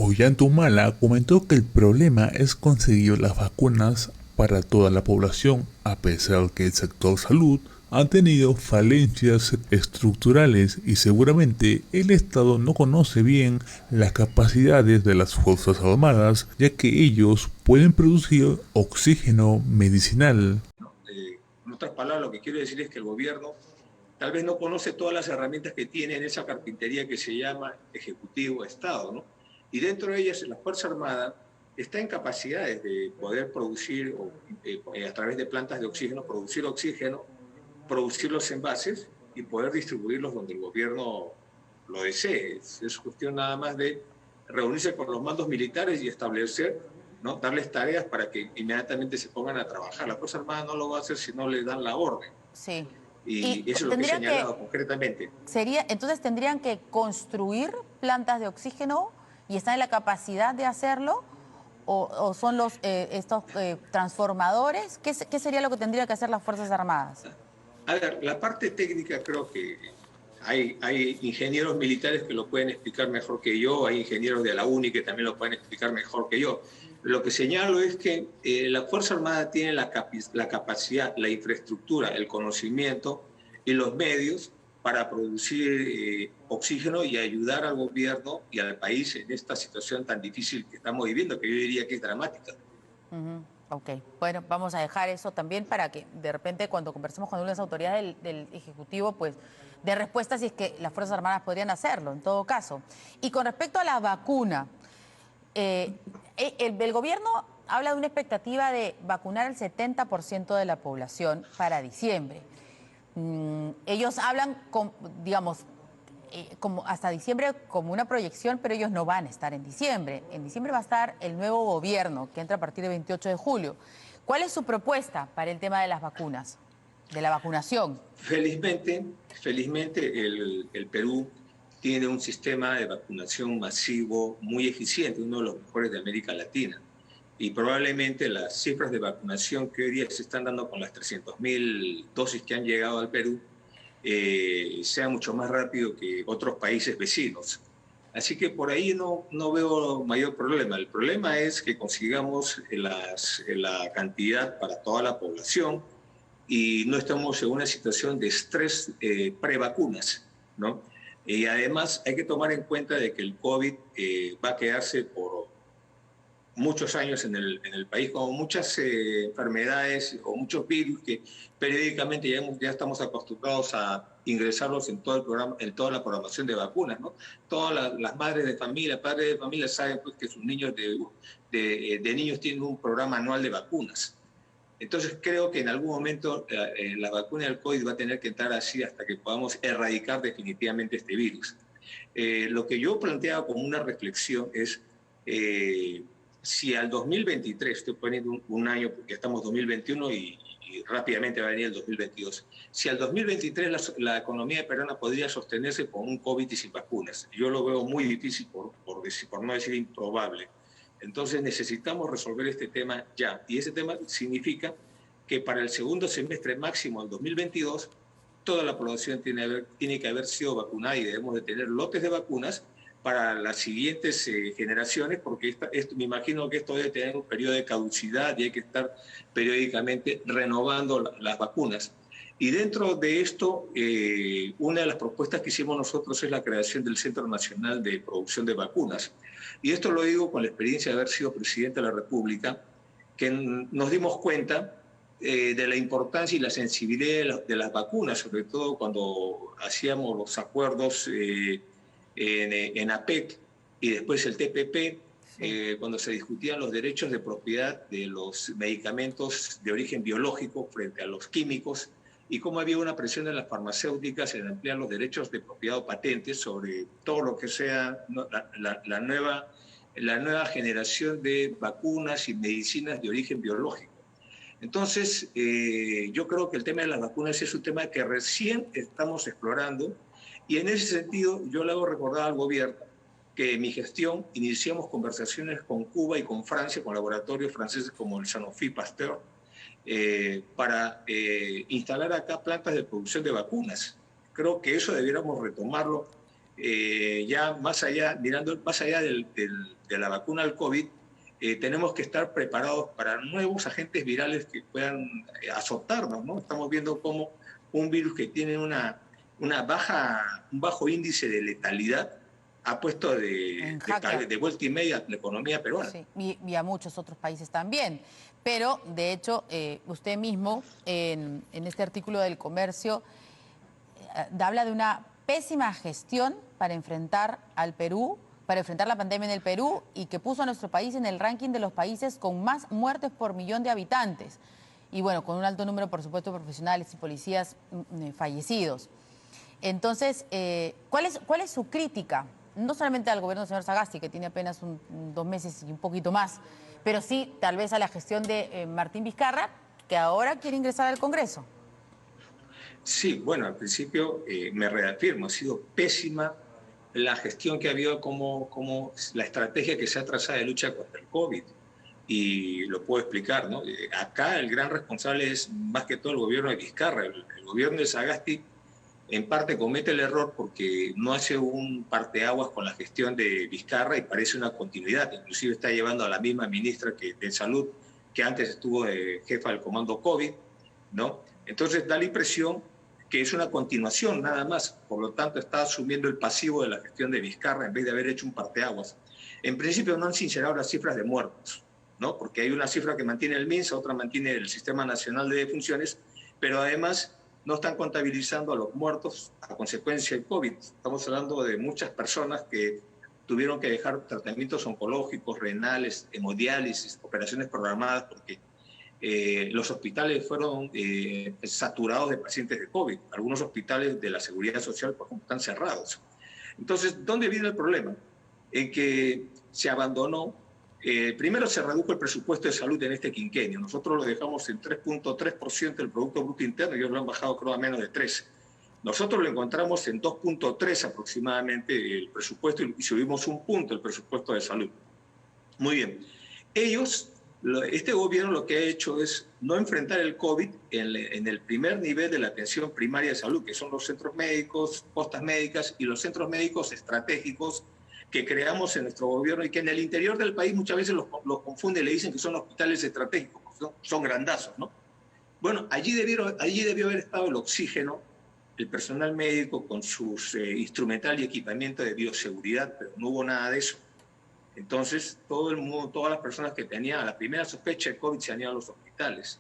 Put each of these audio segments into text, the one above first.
Ollantumala comentó que el problema es conseguir las vacunas para toda la población, a pesar que el sector salud ha tenido falencias estructurales y seguramente el Estado no conoce bien las capacidades de las Fuerzas Armadas, ya que ellos pueden producir oxígeno medicinal. En otras palabras, lo que quiero decir es que el gobierno tal vez no conoce todas las herramientas que tiene en esa carpintería que se llama Ejecutivo Estado, ¿no? Y dentro de ellas, la Fuerza Armada está en capacidades de poder producir, a través de plantas de oxígeno, producir los envases y poder distribuirlos donde el gobierno lo desee. Es cuestión nada más de reunirse con los mandos militares y establecer, ¿no?, darles tareas para que inmediatamente se pongan a trabajar. La Fuerza Armada no lo va a hacer si no le dan la orden. Sí. Y Y eso es lo que he señalado concretamente. entonces tendrían que construir plantas de oxígeno y están en la capacidad de hacerlo, o son estos transformadores. ¿Qué sería lo que tendrían que hacer las Fuerzas Armadas? A ver, la parte técnica creo que hay ingenieros militares que lo pueden explicar mejor que yo, hay ingenieros de la UNI que también lo pueden explicar mejor que yo. Lo que señalo es que la Fuerza Armada tiene la capacidad, la infraestructura, el conocimiento y los medios para producir oxígeno y ayudar al gobierno y al país en esta situación tan difícil que estamos viviendo, que yo diría que es dramática. Ok, bueno, vamos a dejar eso también para que de repente cuando conversemos con algunas autoridades del Ejecutivo, pues de respuesta si es que las Fuerzas Armadas podrían hacerlo, en todo caso. Y con respecto a la vacuna, el gobierno habla de una expectativa de vacunar al 70% de la población para diciembre. Ellos hablan, digamos, como hasta diciembre como una proyección, pero ellos no van a estar en diciembre. En diciembre va a estar el nuevo gobierno que entra a partir del 28 de julio. ¿Cuál es su propuesta para el tema de las vacunas, de la vacunación? Felizmente el Perú tiene un sistema de vacunación masivo muy eficiente, uno de los mejores de América Latina. Y probablemente las cifras de vacunación que hoy día se están dando con las 300.000 dosis que han llegado al Perú sea mucho más rápido que otros países vecinos. Así que por ahí no veo mayor problema. El problema es que consigamos la cantidad para toda la población y no estamos en una situación de estrés pre-vacunas, ¿no? Y además hay que tomar en cuenta de que el COVID va a quedarse por muchos años en el país, como muchas enfermedades o muchos virus que periódicamente ya estamos acostumbrados a ingresarlos en todo el programa, en toda la programación de vacunas, ¿no? Todas las madres de familia, padres de familia saben, pues, que sus niños de niños tienen un programa anual de vacunas. Entonces creo que en algún momento la vacuna del COVID va a tener que entrar así hasta que podamos erradicar definitivamente este virus. Lo que yo planteaba como una reflexión es si al 2023, estoy poniendo un año porque estamos en 2021 y rápidamente va a venir el 2022, si al 2023 la economía peruana podría sostenerse con un COVID y sin vacunas, yo lo veo muy difícil, por no decir improbable. Entonces necesitamos resolver este tema ya. Y ese tema significa que para el segundo semestre máximo del 2022, toda la población tiene que haber sido vacunada y debemos de tener lotes de vacunas para las siguientes generaciones, porque me imagino que esto debe tener un periodo de caducidad y hay que estar periódicamente renovando las vacunas. Y dentro de esto, una de las propuestas que hicimos nosotros es la creación del Centro Nacional de Producción de Vacunas. Y esto lo digo con la experiencia de haber sido presidente de la República, que nos dimos cuenta de la importancia y la sensibilidad de las vacunas, sobre todo cuando hacíamos los acuerdos en APEC y después el TPP, cuando se discutían los derechos de propiedad de los medicamentos de origen biológico frente a los químicos, y cómo había una presión en las farmacéuticas en ampliar los derechos de propiedad o patentes sobre todo lo que sea la nueva generación de vacunas y medicinas de origen biológico. Entonces, yo creo que el tema de las vacunas es un tema que recién estamos explorando, y en ese sentido yo le hago recordar al gobierno que en mi gestión iniciamos conversaciones con Cuba y con Francia, con laboratorios franceses como el Sanofi Pasteur, para instalar acá plantas de producción de vacunas. Creo que eso debiéramos retomarlo ya más allá, mirando más allá de la vacuna al COVID, tenemos que estar preparados para nuevos agentes virales que puedan azotarnos, ¿no? Estamos viendo cómo un virus que tiene un bajo índice de letalidad ha puesto de vuelta y media la economía peruana. Sí, y a muchos otros países también. Pero, de hecho, usted mismo, en este artículo del Comercio, habla de una pésima gestión para enfrentar al Perú, para enfrentar la pandemia en el Perú, y que puso a nuestro país en el ranking de los países con más muertes por millón de habitantes. Y bueno, con un alto número, por supuesto, de profesionales y policías fallecidos. Entonces, ¿cuál es su crítica? No solamente al gobierno del señor Sagasti, que tiene apenas 2 meses y un poquito más, pero sí tal vez a la gestión de Martín Vizcarra, que ahora quiere ingresar al Congreso. Sí, bueno, al principio me reafirmo, ha sido pésima la gestión que ha habido como la estrategia que se ha trazado de lucha contra el COVID. Y lo puedo explicar, ¿no? Acá el gran responsable es más que todo el gobierno de Vizcarra. El gobierno de Sagasti en parte comete el error porque no hace un parteaguas con la gestión de Vizcarra y parece una continuidad. Inclusive está llevando a la misma ministra de Salud que antes estuvo jefa del comando COVID, ¿no? Entonces da la impresión que es una continuación nada más. Por lo tanto, está asumiendo el pasivo de la gestión de Vizcarra en vez de haber hecho un parteaguas. En principio no han sincerado las cifras de muertos, ¿no? Porque hay una cifra que mantiene el MINSA, otra mantiene el Sistema Nacional de Defunciones, pero además no están contabilizando a los muertos a consecuencia del COVID. Estamos hablando de muchas personas que tuvieron que dejar tratamientos oncológicos, renales, hemodiálisis, operaciones programadas, porque los hospitales fueron saturados de pacientes de COVID. Algunos hospitales de la Seguridad Social, por ejemplo, están cerrados. Entonces, ¿dónde viene el problema? En que se abandonó. Primero se redujo el presupuesto de salud en este quinquenio. Nosotros lo dejamos en 3.3% del Producto Bruto Interno y ellos lo han bajado creo a menos de 3%. Nosotros lo encontramos en 2.3 aproximadamente el presupuesto y subimos 1 punto el presupuesto de salud. Muy bien. Este gobierno lo que ha hecho es no enfrentar el COVID en el primer nivel de la atención primaria de salud, que son los centros médicos, postas médicas y los centros médicos estratégicos que creamos en nuestro gobierno y que en el interior del país muchas veces los confunden, le dicen que son hospitales estratégicos, son grandazos, ¿no? Bueno, allí debió haber estado el oxígeno, el personal médico con sus instrumental y equipamiento de bioseguridad, pero no hubo nada de eso. Entonces, todo el mundo, todas las personas que tenían la primera sospecha de COVID se han ido a los hospitales.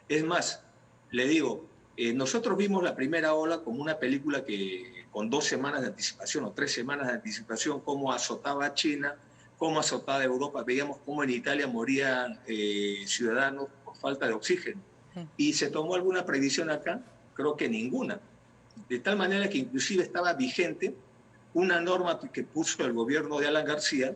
Es más, le digo, nosotros vimos la primera ola como una película que con 2 semanas de anticipación o 3 semanas de anticipación, cómo azotaba a China, cómo azotaba a Europa. Veíamos cómo en Italia morían ciudadanos por falta de oxígeno. ¿Y se tomó alguna previsión acá? Creo que ninguna. De tal manera que inclusive estaba vigente una norma que puso el gobierno de Alan García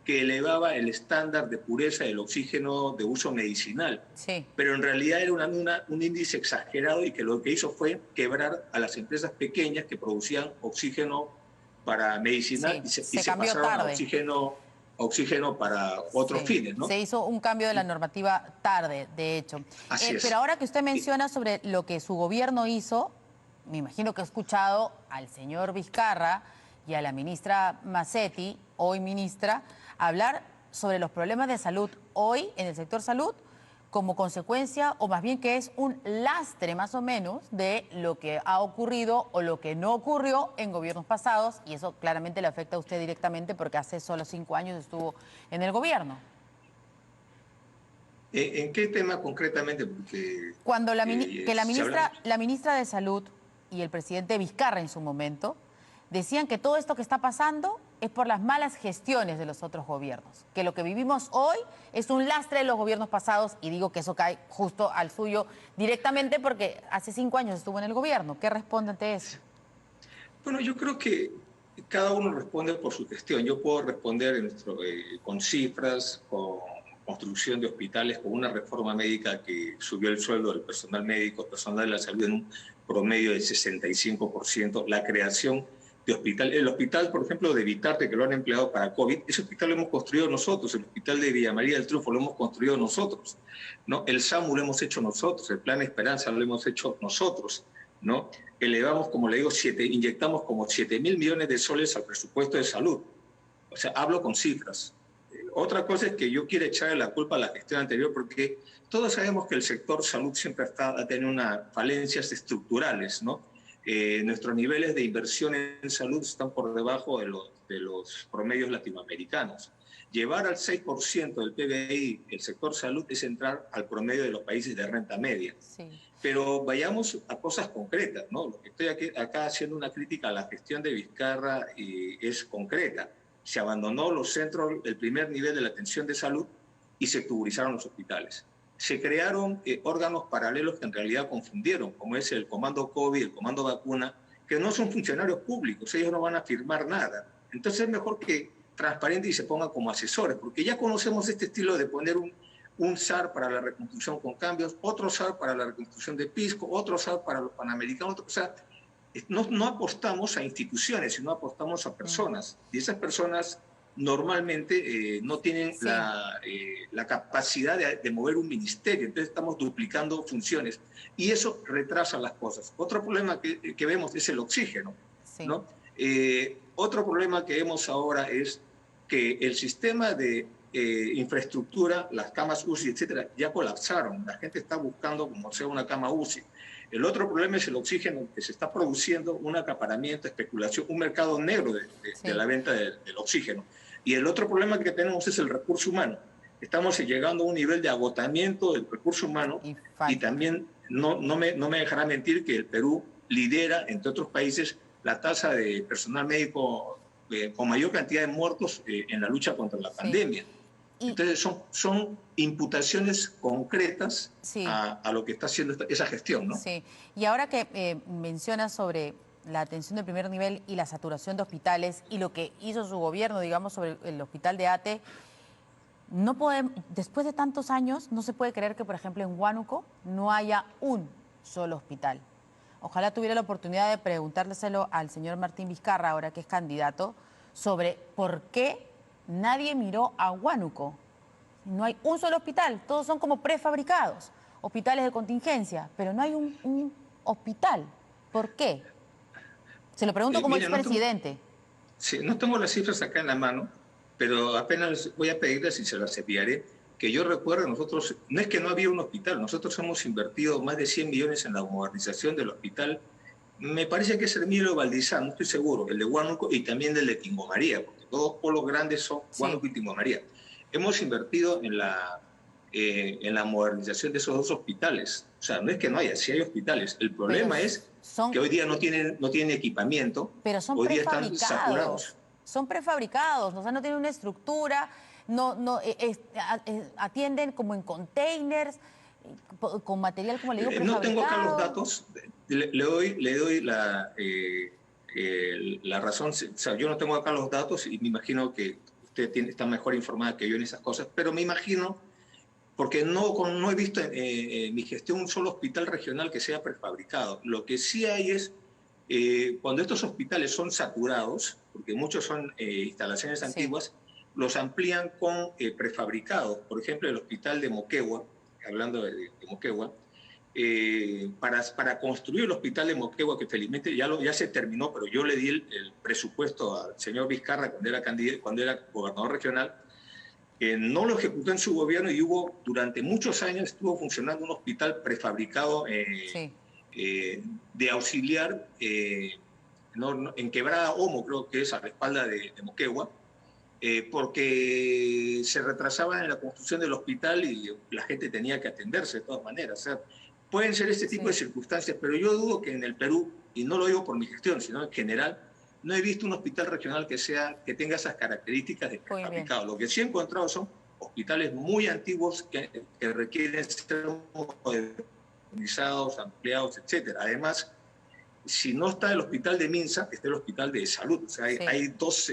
que elevaba el estándar de pureza del oxígeno de uso medicinal. Sí. Pero en realidad era un índice exagerado y que lo que hizo fue quebrar a las empresas pequeñas que producían oxígeno para medicinal y se pasaron tarde a oxígeno para otros fines, ¿no? Se hizo un cambio de la normativa tarde, de hecho. Así es. Pero ahora que usted menciona sobre lo que su gobierno hizo, me imagino que ha escuchado al señor Vizcarra y a la ministra Macetti, hoy ministra, hablar sobre los problemas de salud hoy en el sector salud como consecuencia, o más bien que es un lastre más o menos de lo que ha ocurrido o lo que no ocurrió en gobiernos pasados, y eso claramente le afecta a usted directamente porque hace solo 5 años estuvo en el gobierno. ¿En qué tema concretamente? Porque, cuando la ministra de Salud y el presidente Vizcarra en su momento decían que todo esto que está pasando es por las malas gestiones de los otros gobiernos, que lo que vivimos hoy es un lastre de los gobiernos pasados, y digo que eso cae justo al suyo directamente porque hace 5 años estuvo en el gobierno. ¿Qué responde ante eso? Bueno, yo creo que cada uno responde por su gestión. Yo puedo responder con cifras, con construcción de hospitales, con una reforma médica que subió el sueldo del personal médico, personal de la salud en un promedio del 65%, la creación de hospital. El hospital, por ejemplo, de Vitarte, que lo han empleado para COVID, ese hospital lo hemos construido nosotros, el hospital de Villa María del Triunfo lo hemos construido nosotros, ¿no? El SAMU lo hemos hecho nosotros, el Plan Esperanza lo hemos hecho nosotros, ¿no? elevamos, como le digo, inyectamos como 7.000 millones de soles al presupuesto de salud. O sea, hablo con cifras. Otra cosa es que yo quiero echarle la culpa a la gestión anterior, porque todos sabemos que el sector salud siempre ha tenido unas falencias estructurales, ¿no? Nuestros niveles de inversión en salud están por debajo de los promedios latinoamericanos. Llevar al 6% del PBI el sector salud es entrar al promedio de los países de renta media. Sí. Pero vayamos a cosas concretas, ¿no? Lo que estoy acá haciendo una crítica a la gestión de Vizcarra es concreta. Se abandonó los centros, el primer nivel de la atención de salud, y se tuburizaron los hospitales. Se crearon órganos paralelos que en realidad confundieron, como es el Comando COVID, el Comando Vacuna, que no son funcionarios públicos, ellos no van a firmar nada. Entonces es mejor que transparente y se pongan como asesores, porque ya conocemos este estilo de poner un SAR para la reconstrucción con cambios, otro SAR para la reconstrucción de Pisco, otro SAR para los panamericanos, o sea, no apostamos a instituciones, sino apostamos a personas, y esas personas normalmente no tienen la capacidad de mover un ministerio, entonces estamos duplicando funciones, y eso retrasa las cosas. Otro problema que vemos es el oxígeno, ¿no? Otro problema que vemos ahora es que el sistema de infraestructura, las camas UCI, etcétera, ya colapsaron. La gente está buscando como sea una cama UCI. El otro problema es el oxígeno, que se está produciendo un acaparamiento, especulación, un mercado negro de la venta del oxígeno. Y el otro problema que tenemos es el recurso humano. Estamos llegando a un nivel de agotamiento del recurso humano, y también no me dejará mentir que el Perú lidera, entre otros países, la tasa de personal médico con mayor cantidad de muertos en la lucha contra la pandemia. Entonces son imputaciones concretas a lo que está haciendo esa gestión, ¿no? Sí, y ahora que mencionas sobre la atención de primer nivel y la saturación de hospitales y lo que hizo su gobierno, digamos, sobre el hospital de Ate, no podemos, después de tantos años, no se puede creer que, por ejemplo, en Huánuco no haya un solo hospital. Ojalá tuviera la oportunidad de preguntárselo al señor Martín Vizcarra, ahora que es candidato, sobre por qué nadie miró a Huánuco. No hay un solo hospital, todos son como prefabricados, hospitales de contingencia, pero no hay un hospital. ¿Por qué? Se lo pregunto como expresidente. Sí, no tengo las cifras acá en la mano, pero apenas voy a pedirles y se las enviaré. Que yo recuerdo, nosotros, no es que no había un hospital, nosotros hemos invertido más de 100 millones en la modernización del hospital. Me parece que es el Emilio Valdizán, no estoy seguro, el de Huánuco y también del de Tingo María, porque todos polos grandes son Huánuco y Tingo María. Hemos invertido en la modernización de esos dos hospitales. O sea, no es que no haya, sí hay hospitales. El problema es que hoy día no tienen equipamiento, pero son hoy día están saturados. Son prefabricados, o sea, no tienen una estructura, atienden como en containers, con material, como le digo, prefabricado. No tengo acá los datos, le doy la razón. O sea, yo no tengo acá los datos y me imagino que usted está mejor informada que yo en esas cosas, pero me imagino, porque no he visto en mi gestión un solo hospital regional que sea prefabricado. Lo que sí hay es, cuando estos hospitales son saturados, porque muchos son instalaciones antiguas, los amplían con prefabricados. Por ejemplo, el hospital de Moquegua, hablando de Moquegua, para construir el hospital de Moquegua, que felizmente ya se terminó, pero yo le di el presupuesto al señor Vizcarra cuando era gobernador regional, no lo ejecutó en su gobierno y durante muchos años estuvo funcionando un hospital prefabricado de auxiliar en Quebrada Homo, creo que es a la espalda de Moquegua, porque se retrasaban en la construcción del hospital y la gente tenía que atenderse de todas maneras. O sea, pueden ser este tipo de circunstancias, pero yo dudo que en el Perú, y no lo digo por mi gestión, sino en general, no he visto un hospital regional que tenga esas características de prefabricado. Lo que sí he encontrado son hospitales muy antiguos que requieren ser modernizados, ampliados, etc. Además, si no está el hospital de Minsa, está el hospital de salud. O sea, hay dos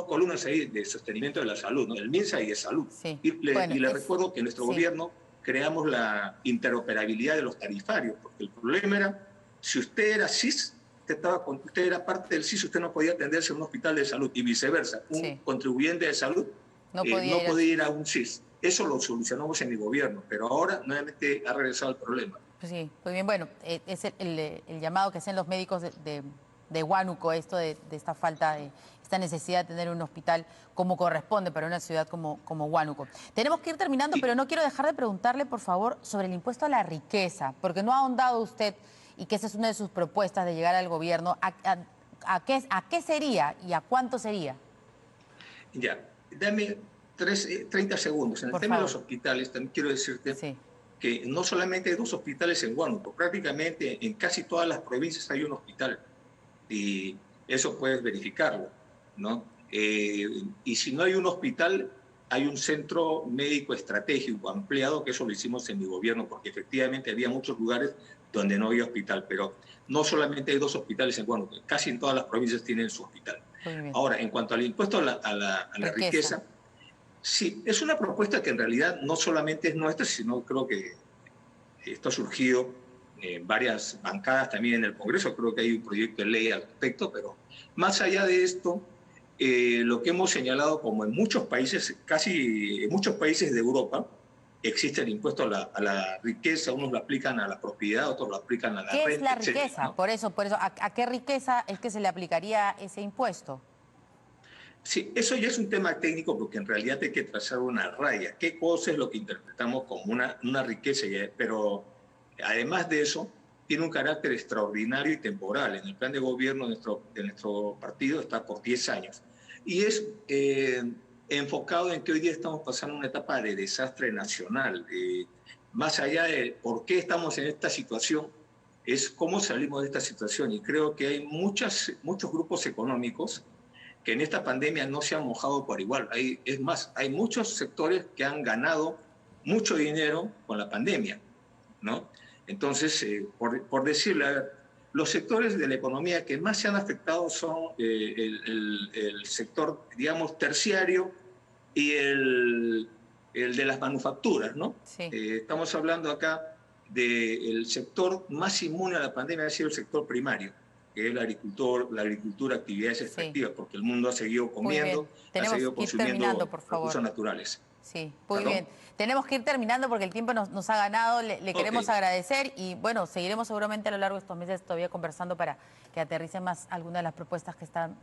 columnas ahí de sostenimiento de la salud, ¿no? El MINSA y el salud. Y le recuerdo que en nuestro gobierno creamos la interoperabilidad de los tarifarios, porque el problema era, si usted era CIS, usted era parte del CIS, usted no podía atenderse en un hospital de salud, y viceversa. Un contribuyente de salud no podía ir a un CIS. Eso lo solucionamos en mi gobierno, pero ahora nuevamente ha regresado el problema. Sí, muy bien. Bueno, es el llamado que hacen los médicos de Huánuco, esto de esta falta de, esta necesidad de tener un hospital como corresponde para una ciudad como Huánuco. Tenemos que ir terminando, pero no quiero dejar de preguntarle, por favor, sobre el impuesto a la riqueza, porque no ha ahondado usted, y que esa es una de sus propuestas de llegar al gobierno. ¿A qué sería y a cuánto sería? Ya, dame 30 segundos. En el Por tema de favor. los hospitales, también quiero decirte Sí. que no solamente hay 2 hospitales en Huánuco, prácticamente en casi todas las provincias hay un hospital. Y eso puedes verificarlo, ¿no? Y si no hay un hospital, hay un centro médico estratégico ampliado, que eso lo hicimos en mi gobierno, porque efectivamente había muchos lugares donde no había hospital, pero no solamente hay 2 hospitales en Huánuco, casi en todas las provincias tienen su hospital. Muy bien. Ahora, en cuanto al impuesto a la riqueza, sí, es una propuesta que en realidad no solamente es nuestra, sino creo que esto ha surgido en varias bancadas también en el Congreso. Creo que hay un proyecto de ley al respecto, pero más allá de esto, lo que hemos señalado, como en muchos países, casi en muchos países de Europa, existe el impuesto a la riqueza. Unos lo aplican a la propiedad, otros lo aplican a la ¿Qué es renta, la etcétera, riqueza? ¿no? Por eso, ¿a qué riqueza es que se le aplicaría ese impuesto? Sí, eso ya es un tema técnico, porque en realidad hay que trazar una raya. ¿Qué cosa es lo que interpretamos como una riqueza? Pero además de eso, tiene un carácter extraordinario y temporal. En el plan de gobierno de nuestro partido está por 10 años. Y es enfocado en que hoy día estamos pasando una etapa de desastre nacional. Más allá de por qué estamos en esta situación, es cómo salimos de esta situación. Y creo que hay muchos grupos económicos que en esta pandemia no se han mojado por igual. Es más, hay muchos sectores que han ganado mucho dinero con la pandemia, ¿no? Entonces, por decirle, a ver, los sectores de la economía que más se han afectado son el sector, digamos, terciario y el de las manufacturas, ¿no? Sí. Estamos hablando acá del sector más inmune a la pandemia, ha sido el sector primario, que es la agricultura, actividades extractivas, porque el mundo ha seguido comiendo, ha seguido Que ir terminando, consumiendo por favor. recursos naturales. Sí, muy ¿Perdón? bien. Tenemos que ir terminando porque el tiempo nos ha ganado. Le queremos agradecer y, bueno, seguiremos seguramente a lo largo de estos meses todavía conversando para que aterricen más algunas de las propuestas que están